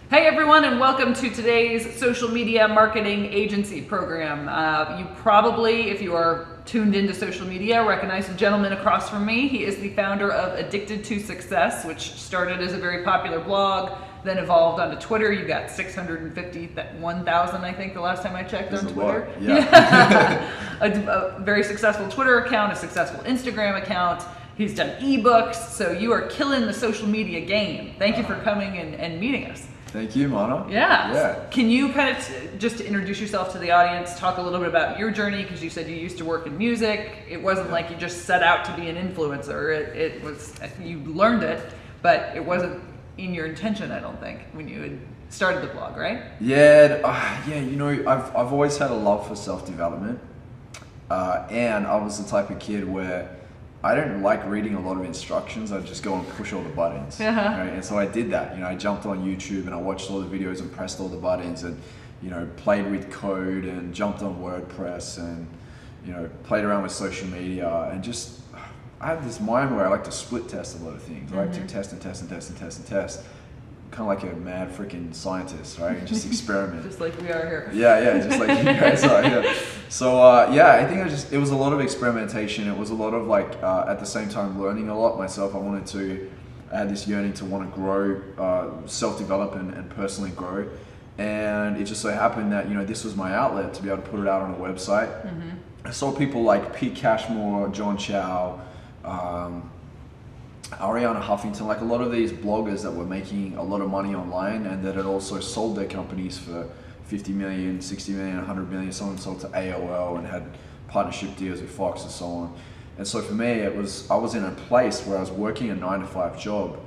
Hey everyone, and welcome to today's social media marketing agency program. You probably, if you are tuned into social media, recognize the gentleman across from me. He is the founder of Addicted to Success, which started as a very popular blog, then evolved onto Twitter. You got 651,000, I think, the last time I checked on Twitter. Yeah. a very successful Twitter account, a successful Instagram account. He's done ebooks, so you are killing the social media game. Thank you for coming and meeting us. Thank you, Mana. Yeah. Can you kind of, just to introduce yourself to the audience, talk a little bit about your journey? Because you said you used to work in music. It wasn't like you just set out to be an influencer. It was, you learned it, but it wasn't in your intention, I don't think, when you had started the blog, right? Yeah. You know, I've always had a love for self-development, and I was the type of kid where I don't like reading a lot of instructions. I just go and push all the buttons. Right? And so I did that. You know, I jumped on YouTube and I watched all the videos and pressed all the buttons and, you know, played with code and jumped on WordPress and, you know, played around with social media and just, I have this mind where I like to split test a lot of things. I like to test and test and test and test and test. Kind of like a mad freaking scientist, right? And just experiment. Just like we are here. Yeah, just like you guys are. Yeah. So I think it was a lot of experimentation. It was a lot of like at the same time learning a lot myself. I had this yearning to want to grow, self-develop and personally grow. And it just so happened that, you know, this was my outlet to be able to put it out on a website. I saw people like Pete Cashmore, John Chow, Ariana Huffington, like a lot of these bloggers that were making a lot of money online and that had also sold their companies for 50 million, 60 million, 100 million. Someone sold to AOL and had partnership deals with Fox and so on. And so for me, I was in a place where I was working a 9-to-5 job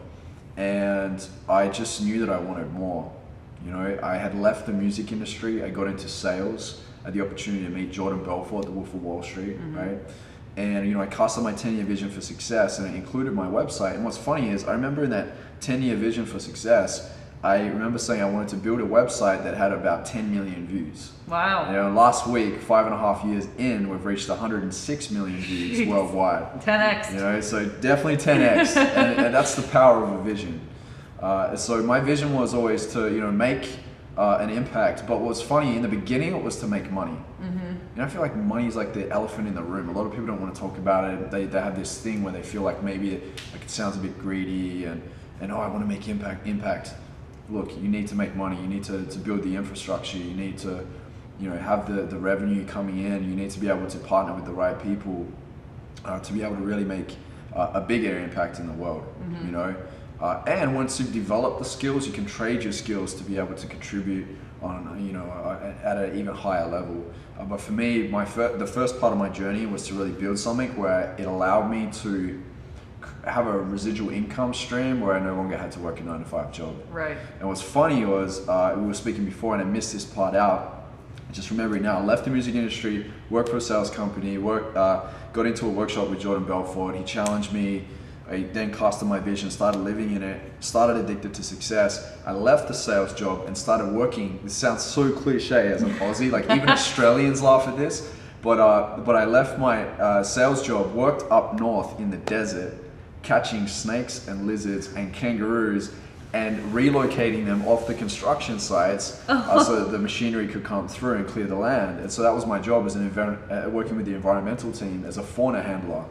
and I just knew that I wanted more. You know, I had left the music industry, I got into sales, I had the opportunity to meet Jordan Belfort, the Wolf of Wall Street, right? And, you know, I casted my 10-year vision for success and it included my website. And what's funny is I remember in that 10-year vision for success, I remember saying I wanted to build a website that had about 10 million views. Wow. You know, last week, 5.5 years in, we've reached 106 million views worldwide. 10x. You know, so definitely 10x. and that's the power of a vision. So my vision was always to, you know, make an impact. But what's funny, in the beginning, it was to make money. You know, I feel like money is like the elephant in the room. A lot of people don't want to talk about it. They have this thing where they feel like maybe it sounds a bit greedy and oh, I want to make impact. Look, you need to make money. You need to build the infrastructure. You need to, you know, have the revenue coming in. You need to be able to partner with the right people to be able to really make a bigger impact in the world. You know, and once you've developed the skills, you can trade your skills to be able to contribute on, you know, at an even higher level. But for me, the first part of my journey was to really build something where it allowed me to have a residual income stream where I no longer had to work a 9-to-5 job. Right. And what's funny was, we were speaking before and I missed this part out. Just remembering now, I left the music industry, worked for a sales company, got into a workshop with Jordan Belfort. He challenged me. I then casted my vision, started living in it, started Addicted to Success. I left the sales job and started working. This sounds so cliche as an Aussie, like even Australians laugh at this, but I left my sales job, worked up north in the desert, catching snakes and lizards and kangaroos and relocating them off the construction sites so that the machinery could come through and clear the land. And so that was my job as working with the environmental team as a fauna handler.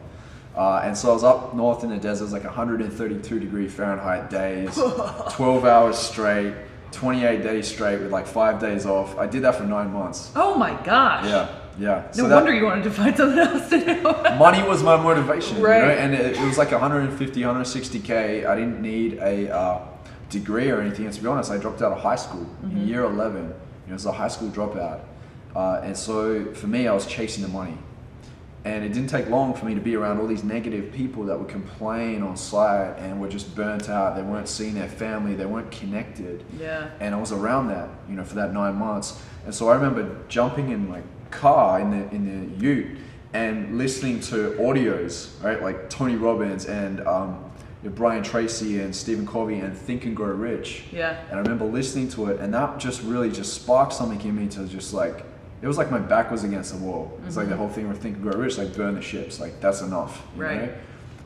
And so I was up north in the desert, it was like 132 degree Fahrenheit days, 12 hours straight, 28 days straight with like 5 days off. I did that for 9 months. Oh my gosh. Yeah. No wonder you wanted to find something else to do. Money was my motivation, right? You know? And it was like 150, 160K. I didn't need a degree or anything. And to be honest, I dropped out of high school in year 11. You know, it was a high school dropout. And so for me, I was chasing the money. And it didn't take long for me to be around all these negative people that would complain on site and were just burnt out. They weren't seeing their family. They weren't connected. Yeah. And I was around that, you know, for that 9 months. And so I remember jumping in my car in the ute and listening to audios, right, like Tony Robbins and Brian Tracy and Stephen Covey and Think and Grow Rich. Yeah. And I remember listening to it, and that just really just sparked something in me to just like, it was like my back was against the wall. It's like the whole thing with Think and Grow Rich, like burn the ships, like that's enough. You know?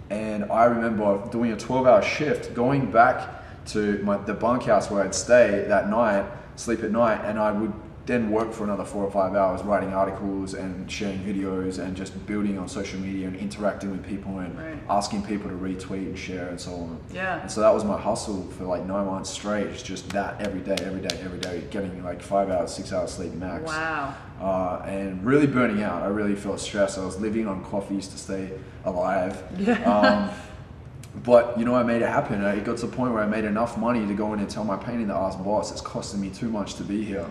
And I remember doing a 12-hour shift, going back to the bunkhouse where I'd stay that night, sleep at night, and I would then work for another 4 or 5 hours writing articles and sharing videos and just building on social media and interacting with people and asking people to retweet and share and so on. Yeah. And so that was my hustle for like 9 months straight. It's just that every day, getting like 5 hours, 6 hours sleep max. Wow. And really burning out. I really felt stressed. I was living on coffees to stay alive. Yeah. But you know, I made it happen. It got to the point where I made enough money to go in and tell my pain in the ass boss, it's costing me too much to be here.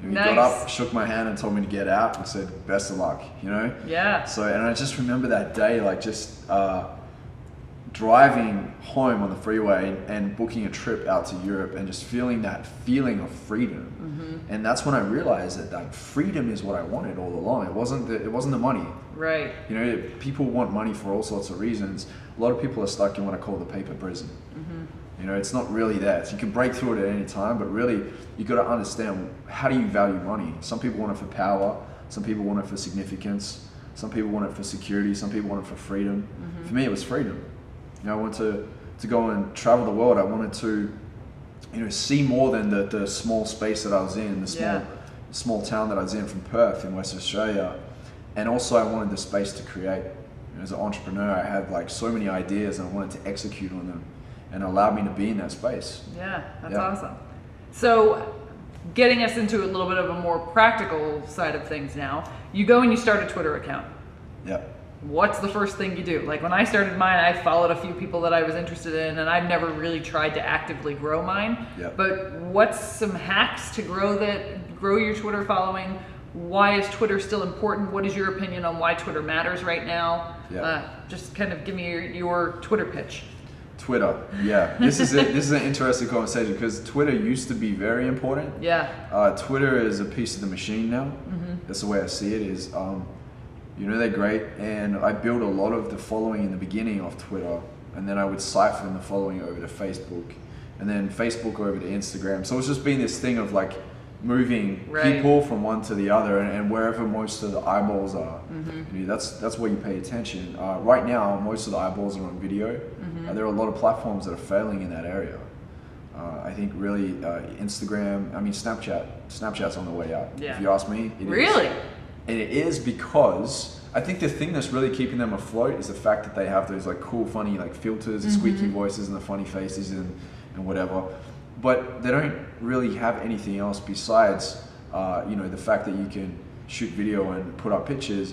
He got up, shook my hand and told me to get out and said, best of luck, you know? Yeah. So, and I just remember that day, like just driving home on the freeway and booking a trip out to Europe and just feeling that feeling of freedom. And that's when I realized that like freedom is what I wanted all along. It wasn't the money. Right. You know, people want money for all sorts of reasons. A lot of people are stuck in what I call the paper prison. You know, it's not really that. So you can break through it at any time, but really you got to understand, how do you value money? Some people want it for power. Some people want it for significance. Some people want it for security. Some people want it for freedom. For me, it was freedom. You know, I wanted to go and travel the world. I wanted to, you know, see more than the small space that I was in, the small town that I was in from Perth in Western Australia. And also I wanted the space to create. You know, as an entrepreneur, I had like so many ideas and I wanted to execute on them, and it allowed me to be in that space. Yeah, that's awesome. So getting us into a little bit of a more practical side of things now, you go and you start a Twitter account. Yep. What's the first thing you do? Like when I started mine, I followed a few people that I was interested in, and I've never really tried to actively grow mine. Yep. But what's some hacks to grow your Twitter following? Why is Twitter still important? What is your opinion on why Twitter matters right now? Yep. Just kind of give me your Twitter pitch. Twitter, yeah. This is an interesting conversation because Twitter used to be very important. Yeah. Twitter is a piece of the machine now. That's the way I see it. Is you know, they're great, and I built a lot of the following in the beginning of Twitter, and then I would siphon the following over to Facebook, and then Facebook over to Instagram. So it's just been this thing of like moving people from one to the other, and wherever most of the eyeballs are, you know, that's where you pay attention. Right now, most of the eyeballs are on video. There are a lot of platforms that are failing in that area. I think really Instagram, I mean Snapchat's on the way out. Yeah. If you ask me, it really? is. And it is because I think the thing that's really keeping them afloat is the fact that they have those like cool, funny like filters, the squeaky voices and the funny faces and whatever. But they don't really have anything else besides, you know, the fact that you can shoot video and put up pictures.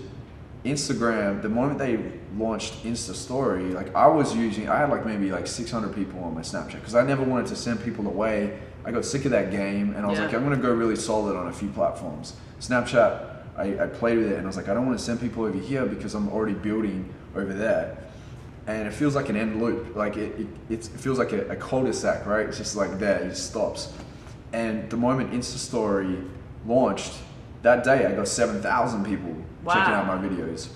Instagram, the moment they launched Insta Story, like I had like maybe like 600 people on my Snapchat because I never wanted to send people away. I got sick of that game and I was like, I'm gonna go really solid on a few platforms. Snapchat, I played with it and I was like, I don't want to send people over here because I'm already building over there. And it feels like an end loop. Like it feels like a cul-de-sac, right? It's just like there, it just stops. And the moment Insta Story launched, that day I got 7,000 people checking out my videos,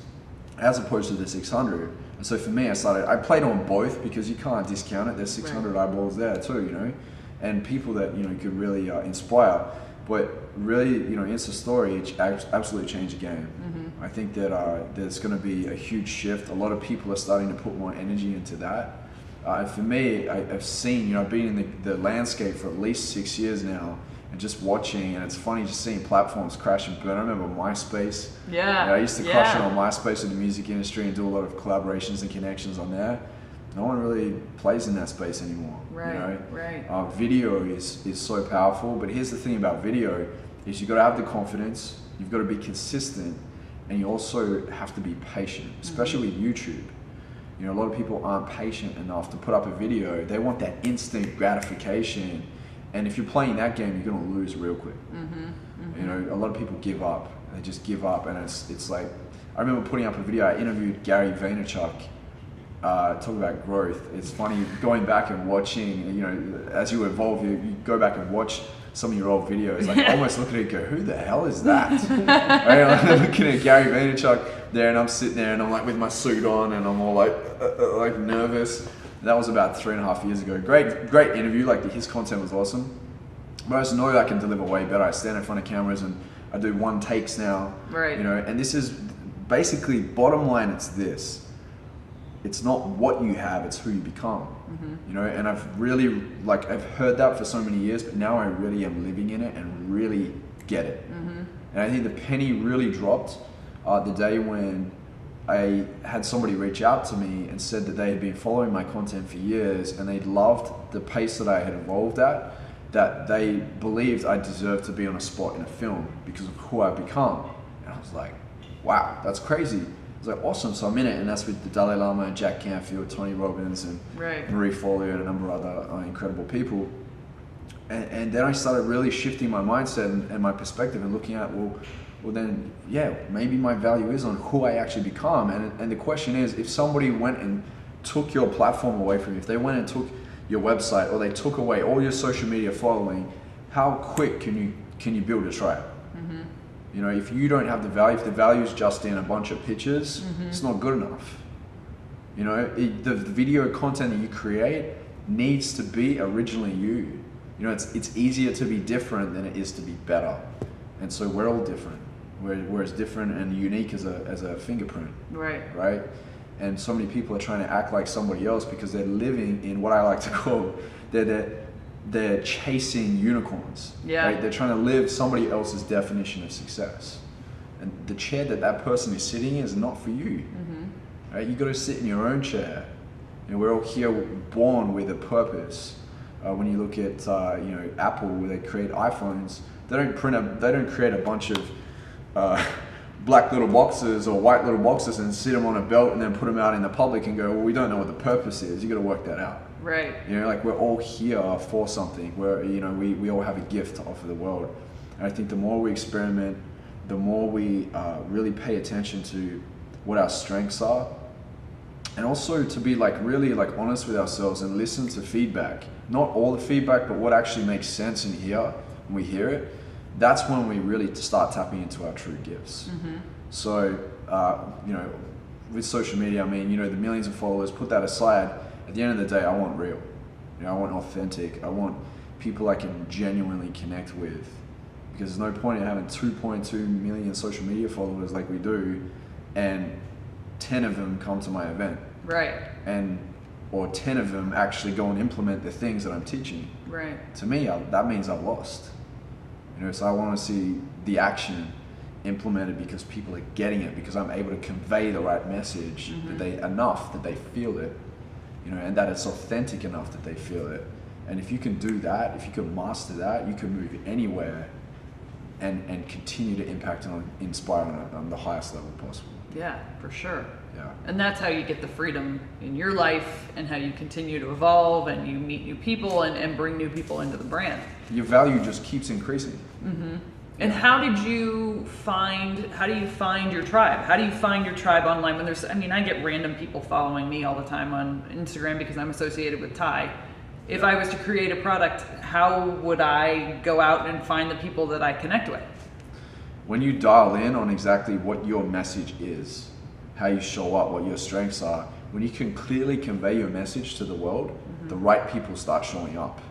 as opposed to the 600. And so for me, I played on both because you can't discount it. There's 600 eyeballs there too, you know, and people that, you know, could really inspire. But really, you know, Insta Story absolutely changed the game. I think that there's going to be a huge shift. A lot of people are starting to put more energy into that. For me, I've seen, you know, I've been in the landscape for at least 6 years now, and just watching, and it's funny just seeing platforms crash and burn. I remember MySpace. Yeah. You know, I used to crush it on MySpace in the music industry and do a lot of collaborations and connections on there. No one really plays in that space anymore. Right, you know? right. Video is so powerful, but here's the thing about video, is you've got to have the confidence, you've got to be consistent, and you also have to be patient, especially with YouTube. You know, a lot of people aren't patient enough to put up a video. They want that instant gratification, and if you're playing that game, you're going to lose real quick. You know, a lot of people give up. They just give up, and it's like, I remember putting up a video, I interviewed Gary Vaynerchuk, talk about growth. It's funny going back and watching, you know, as you evolve, you go back and watch some of your old videos, like almost look at it and go, who the hell is that? Right? I'm looking at Gary Vaynerchuk there, and I'm sitting there and I'm like with my suit on and I'm all like nervous. That was about 3.5 years ago. Great interview, like his content was awesome. But I just know I can deliver way better. I stand in front of cameras and I do one takes now. Right. You know, and this is basically, bottom line, it's this. it's not what you have, it's who you become. You know, and I've really, like, I've heard that for so many years, but now I really am living in it and really get it. And I think the penny really dropped the day when I had somebody reach out to me and said that they had been following my content for years and they loved the pace that I had evolved at, that they believed I deserved to be on a spot in a film because of who I've become. And I was like, wow, that's crazy. I was like, awesome, so I'm in it, and that's with the Dalai Lama, Jack Canfield, Tony Robbins, and Marie Forleo, and a number of other incredible people. And then I started really shifting my mindset and my perspective and looking at, well then, yeah, maybe my value is on who I actually become. And the question is, if somebody went and took your platform away from you, if they went and took your website, or they took away all your social media following, how quick can you build a tribe? You know, if you don't have the value, if the value is just in a bunch of pictures, it's not good enough. You know, the video content that you create needs to be originally you. You know, it's easier to be different than it is to be better. And so we're all different. We're as different and unique as a fingerprint. Right? And so many people are trying to act like somebody else because they're living in what I like to call, they're chasing unicorns. Right? They're trying to live somebody else's definition of success. And the chair that person is sitting in is not for you. Right? You got to sit in your own chair. And we're all here born with a purpose. When you look at you know, Apple, where they create iPhones, they don't create a bunch of black little boxes or white little boxes and sit them on a belt and then put them out in the public and go, well, we don't know what the purpose is. You got to work that out. You know, like, we're all here for something. You know, we all have a gift to offer the world. And I think the more we experiment, the more we really pay attention to what our strengths are, and also to be like really like honest with ourselves and listen to feedback. Not all the feedback, but what actually makes sense in here when we hear it. That's when we really start tapping into our true gifts. So, you know, with social media, I mean, you know, the millions of followers, put that aside. At the end of the day, I want real. You know, I want authentic. I want people I can genuinely connect with. Because there's no point in having 2.2 million social media followers like we do, and 10 of them come to my event. Or 10 of them actually go and implement the things that I'm teaching. To me, that means I've lost. You know, so I want to see the action implemented because people are getting it, because I'm able to convey the right message enough that they feel it, you know, and that it's authentic enough that they feel it. And if you can do that, if you can master that, you can move anywhere and continue to impact and inspire on the highest level possible. Yeah, for sure. Yeah. And that's how you get the freedom in your life, and how you continue to evolve, and you meet new people and bring new people into the brand. Your value just keeps increasing. And how do you find your tribe? How do you find your tribe online when I mean, I get random people following me all the time on Instagram because I'm associated with Ty. If I was to create a product, how would I go out and find the people that I connect with? When you dial in on exactly what your message is, how you show up, what your strengths are, when you can clearly convey your message to the world, the right people start showing up.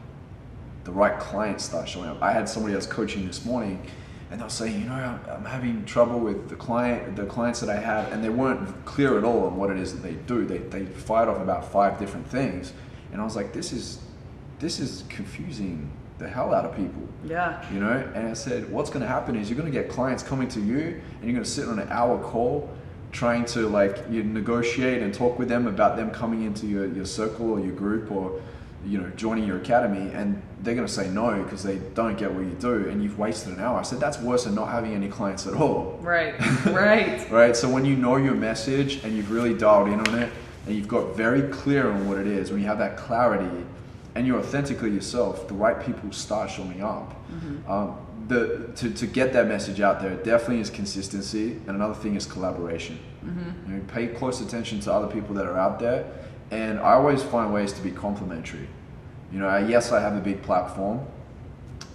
The right clients start showing up. I had somebody else coaching this morning, and they were saying, you know, I'm having trouble with the clients that I have, and they weren't clear at all on what it is that they do. They fired off about 5 different things, and I was like, this is confusing the hell out of people. You know, and I said, what's going to happen is you're going to get clients coming to you, and you're going to sit on an hour call trying to negotiate and talk with them about them coming into your circle or your group, or, you know, joining your academy, and they're going to say no because they don't get what you do, and you've wasted an hour. I said, that's worse than not having any clients at all. Right. Right. So when you know your message and you've really dialed in on it, and you've got very clear on what it is, when you have that clarity and you're authentically yourself, the right people start showing up. To get that message out there, it definitely is consistency, and another thing is collaboration. You know, pay close attention to other people that are out there, and I always find ways to be complementary. You know, yes, I have a big platform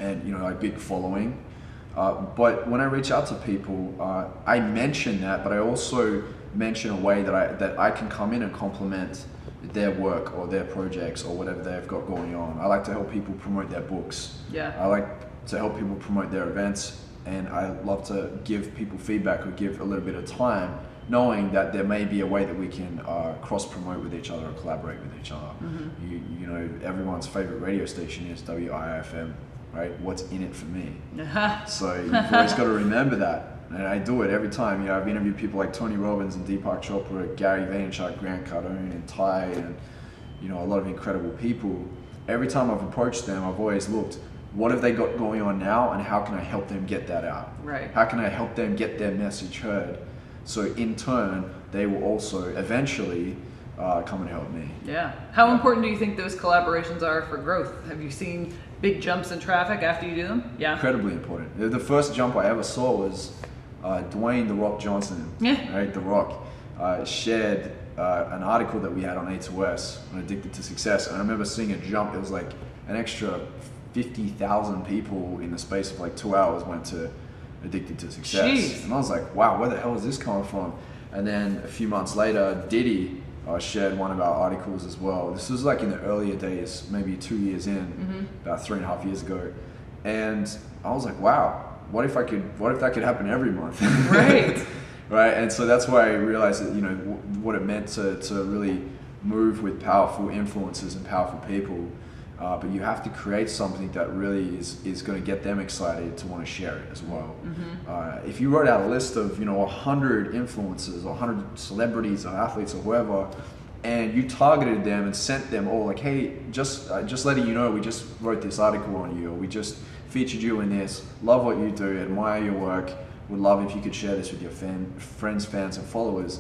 and, you know, a big following, but when I reach out to people, I mention that, but I also mention a way that I can come in and complement their work or their projects or whatever they've got going on. I like to help people promote their books. I like to help people promote their events, and I love to give people feedback or give a little bit of time knowing that there may be a way that we can cross promote with each other or collaborate with each other. You know, everyone's favorite radio station is WIFM, right? What's in it for me? So you've always got to remember that. And I do it every time. You know, I've interviewed people like Tony Robbins and Deepak Chopra, Gary Vaynerchuk, Grant Cardone, and Ty, and you know, a lot of incredible people. Every time I've approached them, I've always looked, what have they got going on now, and how can I help them get that out? Right. How can I help them get their message heard? So in turn, they will also eventually come and help me. Yeah. How important do you think those collaborations are for growth? Have you seen big jumps in traffic after you do them? Yeah. Incredibly important. The first jump I ever saw was Dwayne "The Rock" Johnson, right? The Rock shared an article that we had on A2S on Addicted to Success, and I remember seeing a jump. It was like an extra 50,000 people in the space of like 2 hours went to Addicted to Success. Jeez. And I was like, wow, where the hell is this coming from? And then a few months later, Diddy shared one of our articles as well. This was like in the earlier days, maybe 2 years in, about 3.5 years ago. And I was like, wow, what if that could happen every month? Right. Right. And so that's why I realized that, you know, what it meant to really move with powerful influences and powerful people. But you have to create something that really is going to get them excited to want to share it as well. If you wrote out a list of, you know, 100 influencers or 100 celebrities or athletes or whoever, and you targeted them and sent them all like, hey, just letting you know, we just wrote this article on you, or we just featured you in this, love what you do, admire your work, would love if you could share this with your friends, fans, and followers.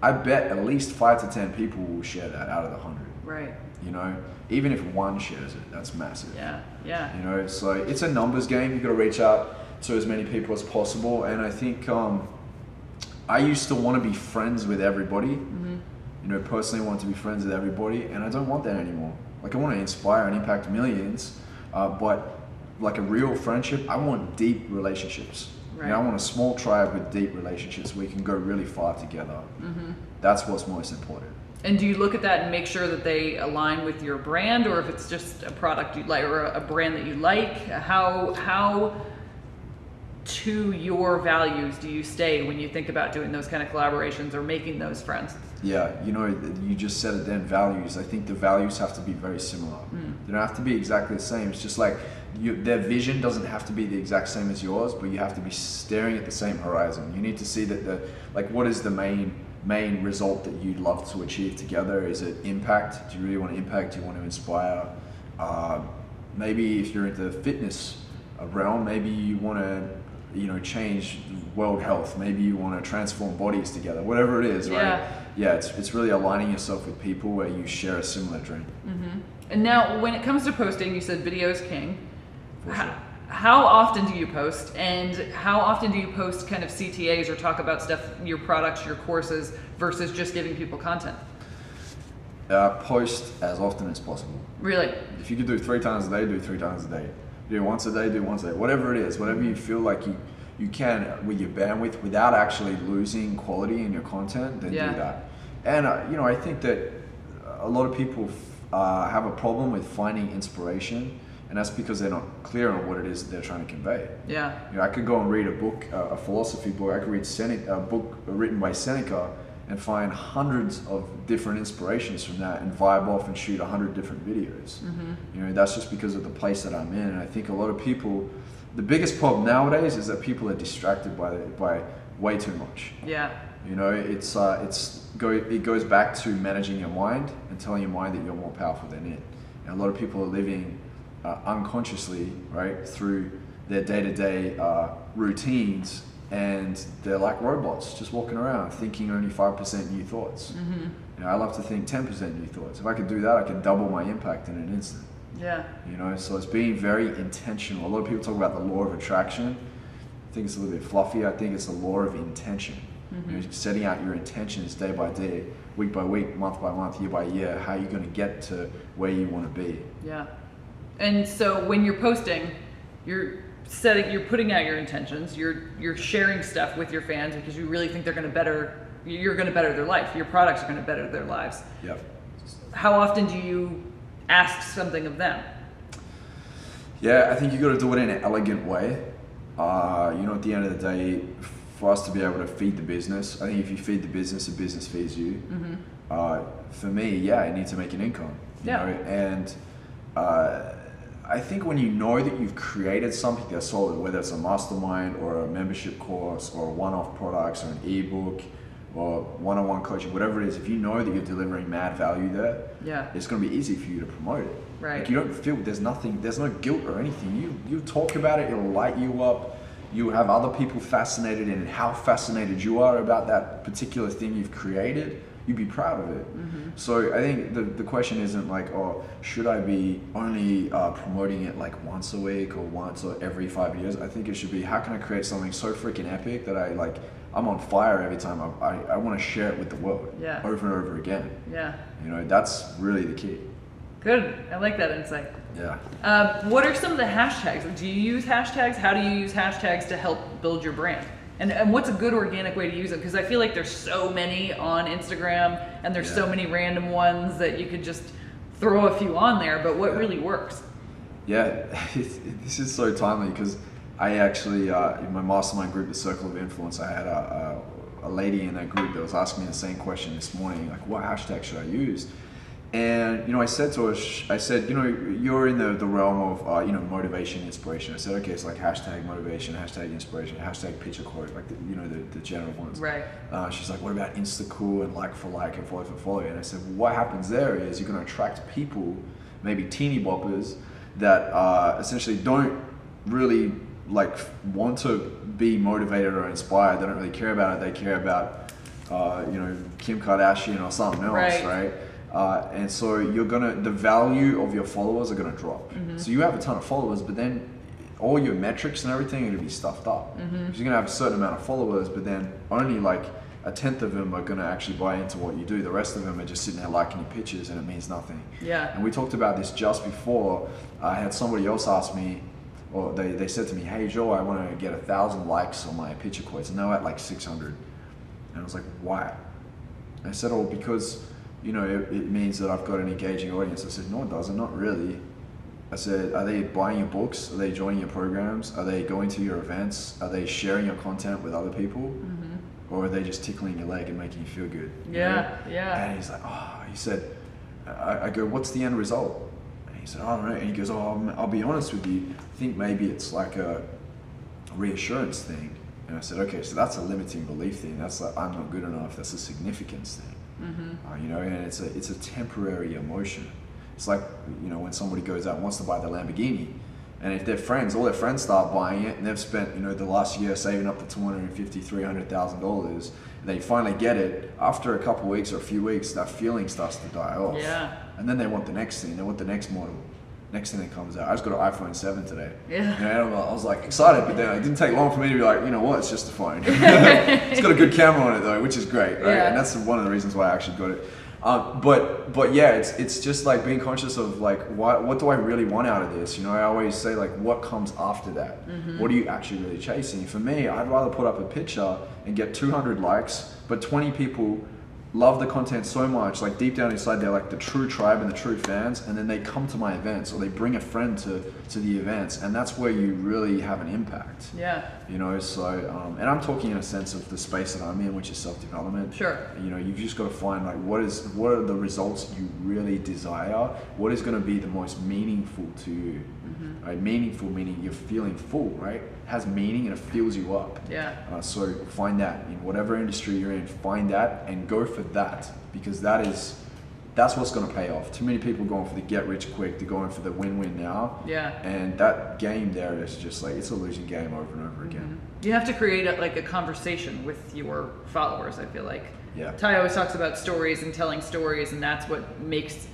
I bet at least 5 to 10 people will share that out of the 100. Right. You know, even if one shares it, that's massive. Yeah, yeah. You know, so it's a numbers game. You've got to reach out to as many people as possible. And I think I used to want to be friends with everybody. You know, personally, I want to be friends with everybody, and I don't want that anymore. Like, I want to inspire and impact millions, but like a real friendship, I want deep relationships. Right. You know, I want a small tribe with deep relationships where we can go really far together. That's what's most important. And do you look at that and make sure that they align with your brand, or if it's just a product you like or a brand that you like? How to your values do you stay when you think about doing those kind of collaborations or making those friends? Yeah, you know, you just said it then, values. I think the values have to be very similar. They don't have to be exactly the same. It's just like their vision doesn't have to be the exact same as yours, but you have to be staring at the same horizon. You need to see that what is the main result that you'd love to achieve together? Is it impact? Do you really want to impact? Do you want to inspire? Maybe if you're into the fitness realm, maybe you want to, you know, change world health. Maybe you want to transform bodies together. Whatever it is, right? Yeah, it's really aligning yourself with people where you share a similar dream. And now, when it comes to posting, you said video is king. For sure. How often do you post, and how often do you post kind of CTAs or talk about stuff, your products, your courses, versus just giving people content? Post as often as possible. Really? If you could do 3 times a day, do 3 times a day. Do once a day, do once a day. Whatever it is, whatever you feel like you can with your bandwidth without actually losing quality in your content, then do that. And you know, I think that a lot of people have a problem with finding inspiration. And that's because they're not clear on what it is that they're trying to convey. Yeah. You know, I could go and read a book, a philosophy book. I could read a book written by Seneca and find hundreds of different inspirations from that and vibe off and shoot 100 different videos. You know, that's just because of the place that I'm in. And I think a lot of people, the biggest problem nowadays is that people are distracted by way too much. Yeah. You know, it goes back to managing your mind and telling your mind that you're more powerful than it. And a lot of people are living unconsciously, right, through their day-to-day routines, and they're like robots just walking around thinking only 5% new thoughts. You know, I love to think 10% new thoughts. If I could do that, I could double my impact in an instant. Yeah. You know, so it's being very intentional. A lot of people talk about the law of attraction. I think it's a little bit fluffy. I think it's the law of intention. You know, setting out your intentions day by day, week by week, month by month, year by year, how you're going to get to where you want to be. Yeah. And so when you're posting, you're putting out your intentions, you're sharing stuff with your fans because you really think you're going to better their life. Your products are going to better their lives. Yep. How often do you ask something of them? Yeah, I think you got to do it in an elegant way. You know, at the end of the day, for us to be able to feed the business. I think if you feed the business feeds you. For me, yeah, I need to make an income. You know? And I think when you know that you've created something that's solid, whether it's a mastermind or a membership course or one-off products or an ebook or one-on-one coaching, whatever it is, if you know that you're delivering mad value there, it's going to be easy for you to promote it. Like you don't feel, there's no guilt or anything. You talk about it, it'll light you up. You have other people fascinated in how fascinated you are about that particular thing you've created. You'd be proud of it. So I think the question isn't like, oh, should I be only promoting it like once a week or once or every 5 years? I think it should be, how can I create something so freaking epic that I'm on fire every time I want to share it with the world over and over again. You know, that's really the key. Good. I like that insight. Yeah. What are some of the hashtags? Do you use hashtags? How do you use hashtags to help build your brand? And what's a good organic way to use them? Because I feel like there's so many on Instagram and there's so many random ones that you could just throw a few on there, but what really works? Yeah, this is so timely because I actually, in my mastermind group, the Circle of Influence, I had a lady in that group that was asking me the same question this morning, like, what hashtag should I use? And, you know, I said to her, I said, you know, you're in the realm of, you know, motivation, inspiration. I said, okay, it's like hashtag motivation, hashtag inspiration, hashtag picture quote, like, the general ones. Right. She's like, what about Insta-cool and like for like and follow for follow? And I said, well, what happens there is you're going to attract people, maybe teeny boppers, that essentially don't really like want to be motivated or inspired. They don't really care about it. They care about, you know, Kim Kardashian or something else, right? And so the value of your followers are gonna drop. So you have a ton of followers, but then all your metrics and everything are gonna be stuffed up. Because you're gonna have a certain amount of followers, but then only like a tenth of them are gonna actually buy into what you do. The rest of them are just sitting there liking your pictures and it means nothing. And we talked about this just before. I had somebody else ask me, or they said to me, hey Joe, I wanna get 1,000 likes on my picture quotes, and they're at like 600. And I was like, why? I said, oh, because you know, it means that I've got an engaging audience. I said, no, it doesn't, not really. I said, are they buying your books? Are they joining your programs? Are they going to your events? Are they sharing your content with other people? Or are they just tickling your leg and making you feel good? And he's like, oh, he said, I go, what's the end result? And he said, I don't know. And he goes, oh, I'll be honest with you. I think maybe it's like a reassurance thing. And I said, okay, so that's a limiting belief thing. That's like, I'm not good enough. That's a significance thing. You know, and it's a temporary emotion. It's like, you know, when somebody goes out and wants to buy the Lamborghini, and if their friends, all their friends start buying it, and they've spent, you know, the last year saving up to $250,000, $300,000, they finally get it. After a couple of weeks or a few weeks, that feeling starts to die off. And then they want the next thing. They want the next model. Next thing that comes out. I just got an iPhone 7 today. You know, I was like excited, but then it didn't take long for me to be like, you know what, it's just a phone. It's got a good camera on it though, which is great, right? And that's one of the reasons why I actually got it. But yeah, it's just like being conscious of like, what do I really want out of this? You know, I always say like, what comes after that? What are you actually really chasing? For me, I'd rather put up a picture and get 200 likes, but 20 people love the content so much, like deep down inside they're like the true tribe and the true fans, and then they come to my events or they bring a friend to the events, and that's where you really have an impact. You know, so and I'm talking in a sense of the space that I'm in, which is self-development. You know, you've just got to find like what are the results you really desire, what is going to be the most meaningful to you. Right? Meaningful meaning you're feeling full, right? It has meaning and it fills you up. So find that in whatever industry you're in, find that and go for that, because that's what's going to pay off. Too many people going for the get rich quick, they're going for the win-win now. And that game there is just like, it's a losing game over and over again. You have to create a conversation with your followers, I feel like. Yeah. Ty always talks about stories and telling stories, and that's what makes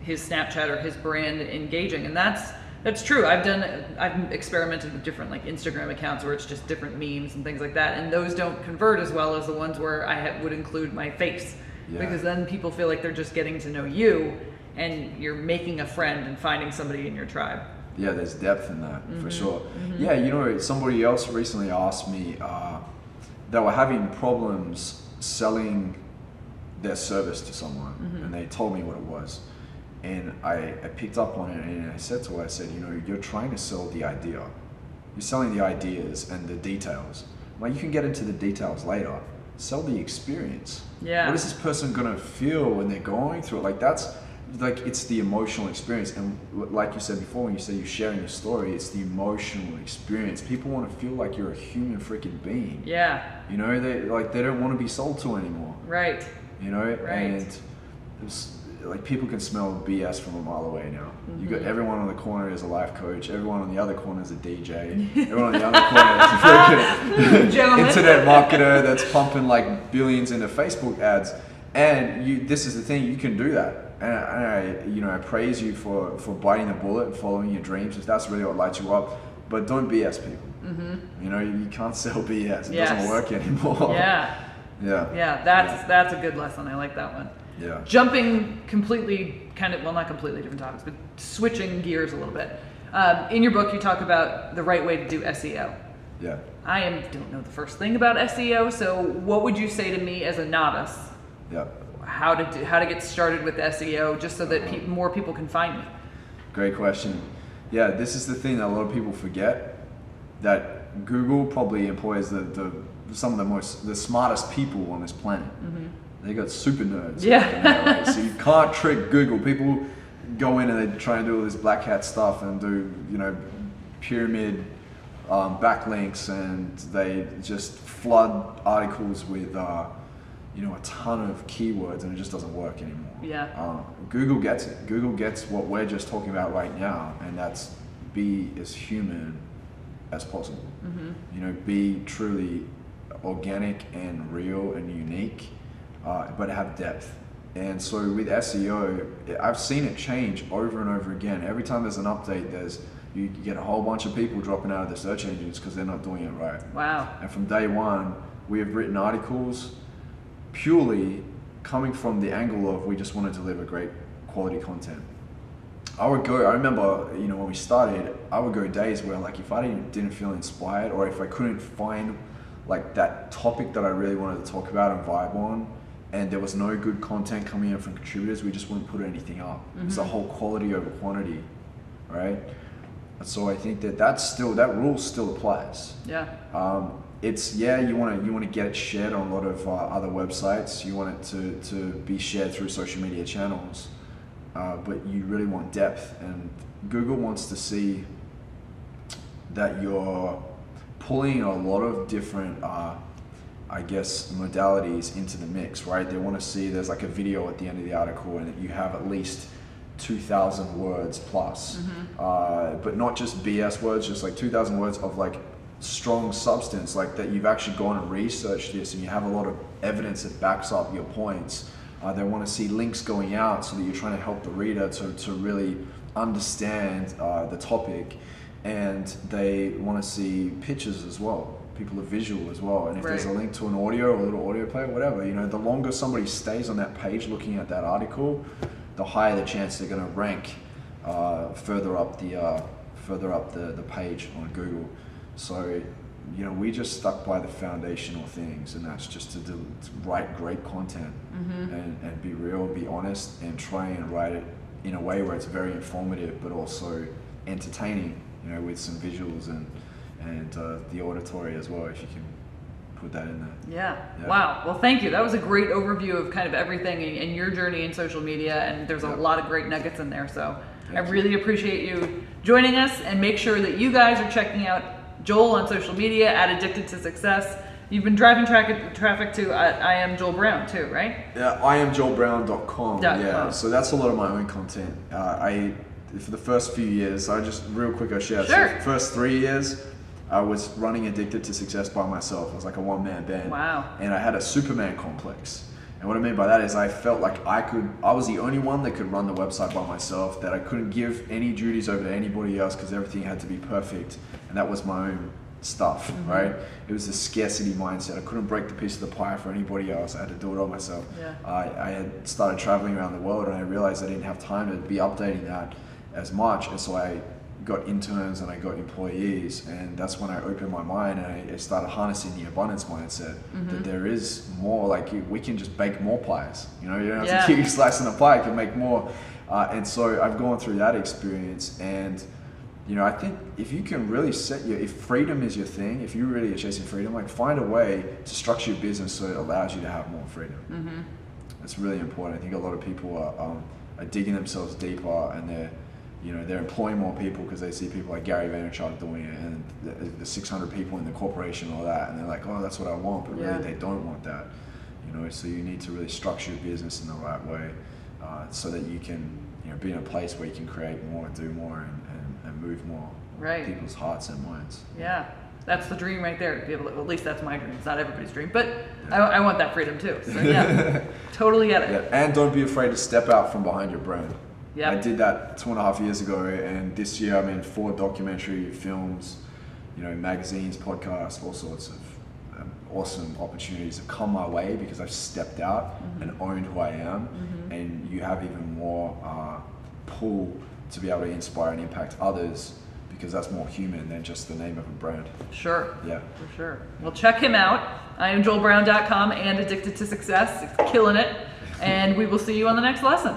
his Snapchat or his brand engaging. And that's true. I've experimented with different like Instagram accounts where it's just different memes and things like that, and those don't convert as well as the ones where I would include my face, because then people feel like they're just getting to know you, and you're making a friend and finding somebody in your tribe. Yeah, there's depth in that for sure. Yeah, you know, somebody else recently asked me, they were having problems selling their service to someone, and they told me what it was. And I picked up on it, and I said to her, I said, you know, you're trying to sell the idea. You're selling the ideas and the details, Like, you can get into the details later. Sell the experience. Yeah. What is this person gonna feel when they're going through it? Like, that's like, it's the emotional experience. And like you said before, when you say you're sharing your story, it's the emotional experience. People want to feel like you're a human freaking being. Yeah. You know, they don't want to be sold to anymore. Right. You know, Right. and it's, like, people can smell BS from a mile away now. You got everyone on the corner is a life coach. Everyone on the other corner is a DJ. Everyone on the other corner is a freaking internet marketer that's pumping like billions into Facebook ads. And this is the thing, you can do that. And I praise you for biting the bullet and following your dreams, if that's really what lights you up. But don't BS people. You know, you can't sell BS. It doesn't work anymore. Yeah. Yeah. That's a good lesson. I like that one. Yeah. Jumping completely, not completely different topics, but switching gears a little bit. In your book, you talk about the right way to do SEO. Yeah. I don't know the first thing about SEO, so what would you say to me as a novice? Yeah. How to get started with SEO, just so that more people can find me? Great question. Yeah, this is the thing that a lot of people forget, that Google probably employs some of the smartest people on this planet. They got super nerds. Yeah. Right? So you can't trick Google. People go in and they try and do all this black hat stuff and do, pyramid backlinks, and they just flood articles with a ton of keywords, and it just doesn't work anymore. Yeah. Google gets it. Google gets what we're just talking about right now, and that's be as human as possible. Be truly organic and real and unique, but have depth. And so with SEO, I've seen it change over and over again. Every time there's an update, you get a whole bunch of people dropping out of the search engines because they're not doing it right. Wow. And from day one, we have written articles purely coming from the angle of we just want to deliver great quality content. I remember, when we started, I would go days where, like, if I didn't feel inspired, or if I couldn't find like that topic that I really wanted to talk about and vibe on, and there was no good content coming in from contributors, we just wouldn't put anything up. It's a whole quality over quantity, right? So I think that rule still applies. Yeah. You want to get it shared on a lot of other websites. You want it to be shared through social media channels, but you really want depth, and Google wants to see that you're pulling a lot of different modalities into the mix, right? They want to see there's like a video at the end of the article and that you have at least 2,000 words plus, but not just BS words, just like 2,000 words of like strong substance, like that you've actually gone and researched this and you have a lot of evidence that backs up your points. They want to see links going out so that you're trying to help the reader to really understand the topic, and they want to see pictures as well. People are visual as well, and if there's a link to an audio or a little audio player, whatever, the longer somebody stays on that page looking at that article, the higher the chance they're going to rank further up the page on Google. So, we just stuck by the foundational things, and that's just to write great content and be real, be honest, and try and write it in a way where it's very informative but also entertaining, with some visuals and the auditory as well, if you can put that in there. Yeah. Wow. Well, thank you. That was a great overview of kind of everything in your journey in social media, and there's a lot of great nuggets in there. So I really appreciate you joining us, and make sure that you guys are checking out Joel on social media at Addicted to Success. You've been driving traffic to I am Joel Brown too, right? Yeah, IamJoelBrown.com. Yeah, so that's a lot of my own content. For the first few years, I'll share. Sure. So first 3 years, I was running Addicted to Success by myself. I was like a one-man band. Wow. And I had a Superman complex. And what I mean by that is I felt like I was the only one that could run the website by myself, that I couldn't give any duties over to anybody else because everything had to be perfect. And that was my own stuff, right? It was a scarcity mindset. I couldn't break the piece of the pie for anybody else. I had to do it all myself. Yeah. I had started traveling around the world, and I realized I didn't have time to be updating that as much. And so I got interns and I got employees, and that's when I opened my mind and I started harnessing the abundance mindset, that there is more, like we can just bake more pies. You don't have to keep slicing the pie, you can make more. And so I've gone through that experience, and you know, I think if you can really if freedom is your thing, if you really are chasing freedom, like find a way to structure your business so it allows you to have more freedom. Mm-hmm. It's really important. I think a lot of people are digging themselves deeper, and they're employing more people because they see people like Gary Vaynerchuk doing it, and the 600 people in the corporation and all that, and they're like, oh, that's what I want, but really they don't want that. You know, so you need to really structure your business in the right way, so that you can, you know, be in a place where you can create more, do more, and move more people's hearts and minds. Yeah, that's the dream right there. To be able to, at least that's my dream. It's not everybody's dream, but I want that freedom too. So yeah, totally get it. Yeah. And don't be afraid to step out from behind your brand. Yeah, I did that 2.5 years ago, and this year I'm in 4 documentary films, you know, magazines, podcasts, all sorts of awesome opportunities have come my way because I've stepped out and owned who I am, and you have even more pull to be able to inspire and impact others, because that's more human than just the name of a brand. Sure. Yeah. For sure. Well, check him out. I am JoelBrown.com and Addicted to Success. It's killing it. And we will see you on the next lesson.